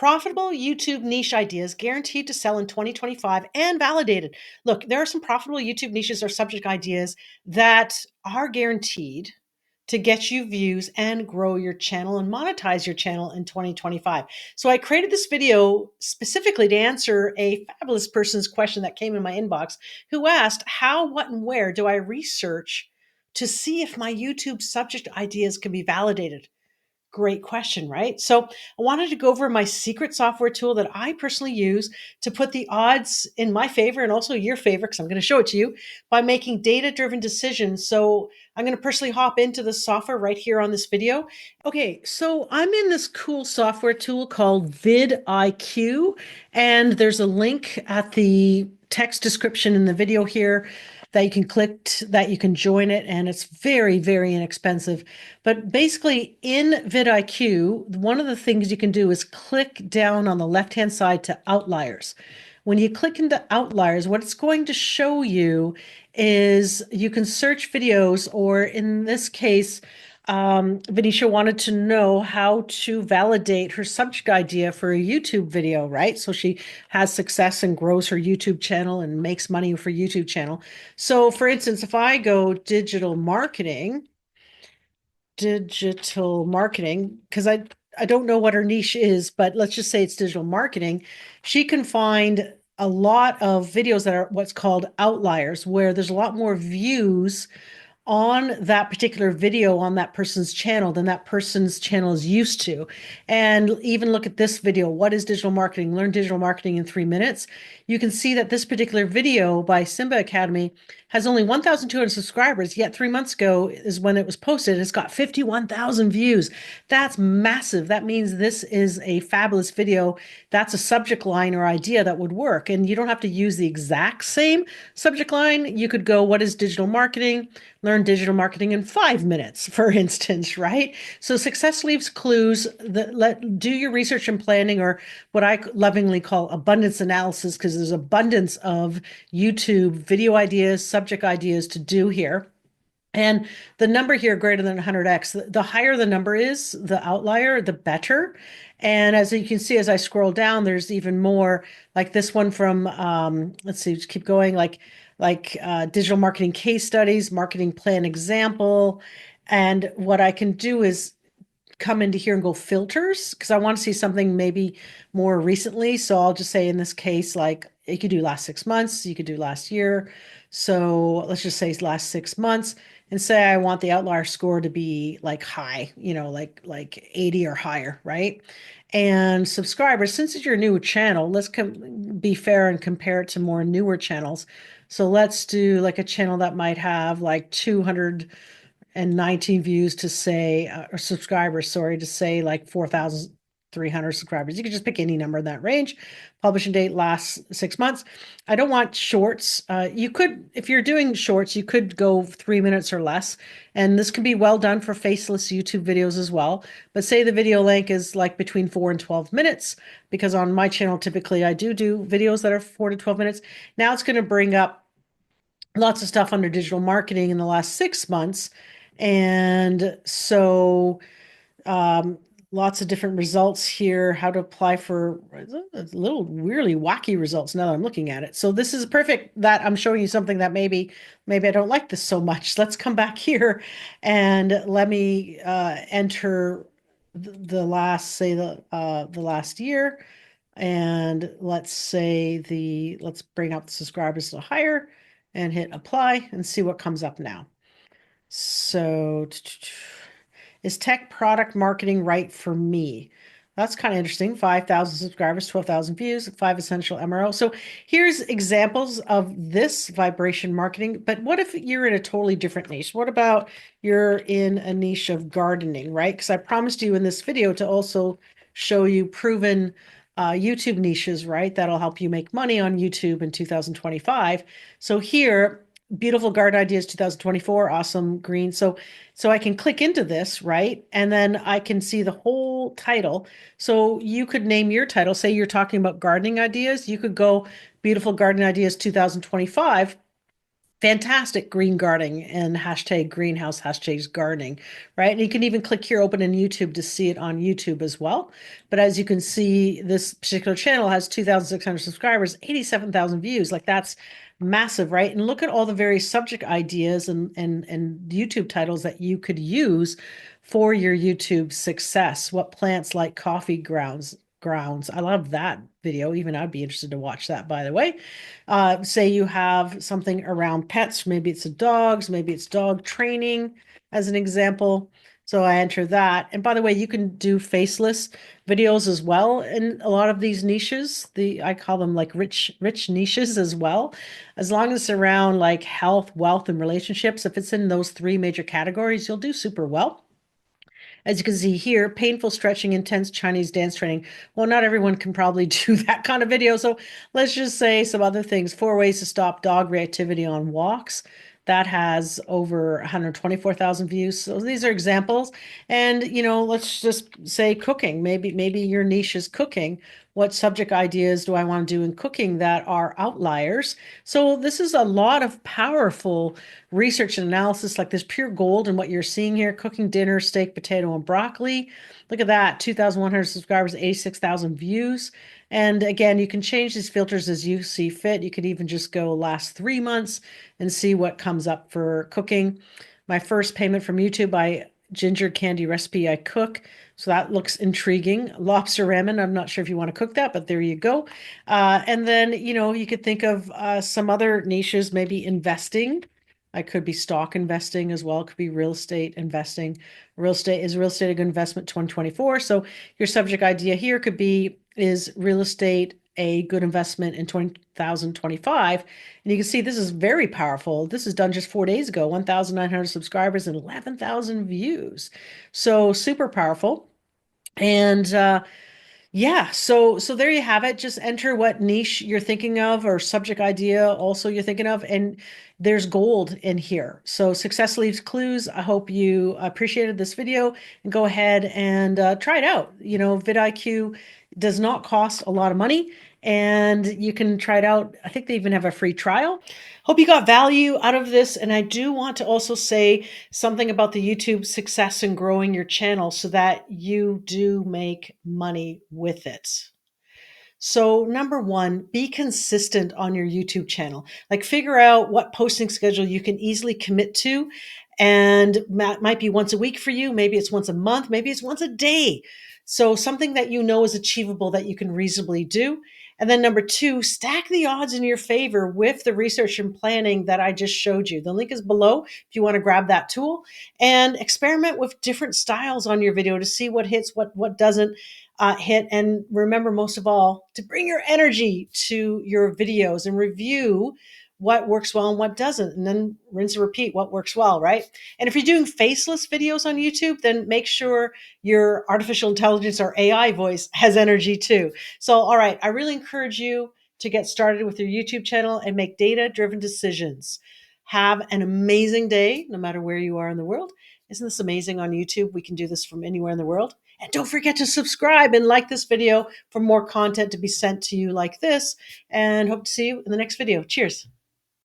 Profitable YouTube niche ideas guaranteed to sell in 2025 and validated. Look, there are some profitable YouTube niches or subject ideas that are guaranteed to get you views and grow your channel and monetize your channel in 2025. So I created this video specifically to answer a fabulous person's question that came in my inbox who asked, how, what, and where do I research to see if my YouTube subject ideas can be validated? Great question, right? So I wanted to go over my secret software tool that I personally use to put the odds in my favor and also your favor, because I'm going to show it to you, by making data-driven decisions. So I'm going to personally hop into the software right here on this video. Okay, so I'm in this cool software tool called VidIQ, and there's a link at the text description in the video here that you can click, that you can join it, and it's very, very inexpensive. But basically in vidIQ, one of the things you can do is click down on the left-hand side to outliers. When you click into outliers, what it's going to show you is you can search videos, or in this case, Venetia wanted to know how to validate her subject idea for a YouTube video, right? So she has success and grows her YouTube channel and makes money for YouTube channel. So for instance, if I go digital marketing, because I don't know what her niche is, but let's just say it's digital marketing, she can find a lot of videos that are what's called outliers, where there's a lot more views on that particular video on that person's channel than that person's channel is used to. And even look at this video, what is digital marketing? Learn digital marketing in 3 minutes. You can see that this particular video by Simba Academy has only 1,200 subscribers, yet 3 months ago is when it was posted. It's got 51,000 views. That's massive. That means this is a fabulous video. That's a subject line or idea that would work. And you don't have to use the exact same subject line. You could go, what is digital marketing? Learn digital marketing in 5 minutes, for instance, right? So success leaves clues. Do your research and planning, or what I lovingly call abundance analysis, because there's abundance of YouTube video ideas, subject ideas to do here. And the number here greater than 100x, the higher the number is, the outlier, the better. And as you can see, as I scroll down, there's even more, like this one from, let's see, just keep going, digital marketing case studies, marketing plan example. And what I can do is come into here and go filters, because I want to see something maybe more recently. So I'll just say in this case, like you could do last 6 months, you could do last year. So let's just say last 6 months, and say I want the outlier score to be like high, like 80 or higher, right? And subscribers, since it's your new channel, let's be fair and compare it to more newer channels. So let's do like a channel that might have like 219 views to say, or subscribers, sorry, to say like 4,300 subscribers. You could just pick any number in that range. Publishing date last 6 months. I don't want shorts. You could, if you're doing shorts, you could go 3 minutes or less. And this can be well done for faceless YouTube videos as well. But say the video length is like between 4 and 12 minutes, because on my channel, typically I do videos that are 4 to 12 minutes. Now it's going to bring up lots of stuff under digital marketing in the last 6 months. And so lots of different results here, how to apply for a little really wacky results now that I'm looking at it. So this is perfect that I'm showing you something that maybe I don't like this so much. Let's come back here and let me enter the last, say the last year. And let's bring up the subscribers to higher and hit apply and see what comes up now. So is tech product marketing right for me? That's kind of interesting. 5,000 subscribers, 12,000 views, 5 essential MRO. So here's examples of this vibration marketing. But what if you're in a totally different niche? What about you're in a niche of gardening, right? Because I promised you in this video to also show you proven YouTube niches, right? That'll help you make money on YouTube in 2025. So here, beautiful garden ideas 2024, awesome green. So I can click into this, right? And then I can see the whole title. So you could name your title. Say you're talking about gardening ideas. You could go beautiful gardening ideas 2025. fantastic green gardening and hashtag greenhouse, hashtags gardening, right? And you can even click here, open in YouTube to see it on YouTube as well. But as you can see, this particular channel has 2,600 subscribers, 87,000 views. Like that's massive, right? And look at all the various subject ideas and YouTube titles that you could use for your YouTube success. What plants like coffee grounds. I love that video. Even I'd be interested to watch that, by the way. Say you have something around pets, maybe it's dogs, maybe it's dog training, as an example. So I enter that. And by the way, you can do faceless videos as well in a lot of these niches. I call them like rich niches as well. As long as it's around like health, wealth, and relationships, if it's in those three major categories, you'll do super well. As you can see here, painful stretching, intense Chinese dance training. Well, not everyone can probably do that kind of video. So let's just say some other things. 4 ways to stop dog reactivity on walks. That has over 124,000 views. So these are examples. And, let's just say cooking. Maybe your niche is cooking. What subject ideas do I want to do in cooking that are outliers? So this is a lot of powerful research and analysis. Like this pure gold and what you're seeing here, cooking dinner, steak, potato, and broccoli. Look at that, 2,100 subscribers, 86,000 views. And again, you can change these filters as you see fit. You could even just go last 3 months and see what comes up for cooking. My first payment from YouTube, ginger candy recipe I cook. So that looks intriguing. Lobster ramen. I'm not sure if you want to cook that, but there you go. And then, you could think of some other niches, maybe investing. I could be stock investing as well. It could be real estate investing. Real estate a good investment 2024. So your subject idea here could be, is real estate a good investment in 2025? And you can see this is very powerful. This is done just 4 days ago, 1,900 subscribers and 11,000 views. So super powerful. And yeah, so there you have it. Just enter what niche you're thinking of or subject idea also you're thinking of, and there's gold in here. So success leaves clues. I hope you appreciated this video and go ahead and try it out. VidIQ does not cost a lot of money and you can try it out. I think they even have a free trial. Hope you got value out of this. And I do want to also say something about the YouTube success and growing your channel so that you do make money with it. So number one, be consistent on your YouTube channel. Like figure out what posting schedule you can easily commit to. And that might be once a week for you. Maybe it's once a month. Maybe it's once a day. So something that you know is achievable that you can reasonably do. And then number two, stack the odds in your favor with the research and planning that I just showed you. The link is below if you want to grab that tool and experiment with different styles on your video to see what hits, what doesn't hit. And remember, most of all, to bring your energy to your videos and review what works well and what doesn't, and then rinse and repeat what works well, right? And if you're doing faceless videos on YouTube, then make sure your artificial intelligence or AI voice has energy too. So, all right, I really encourage you to get started with your YouTube channel and make data-driven decisions. Have an amazing day, no matter where you are in the world. Isn't this amazing on YouTube? We can do this from anywhere in the world. And don't forget to subscribe and like this video for more content to be sent to you like this. And hope to see you in the next video. Cheers.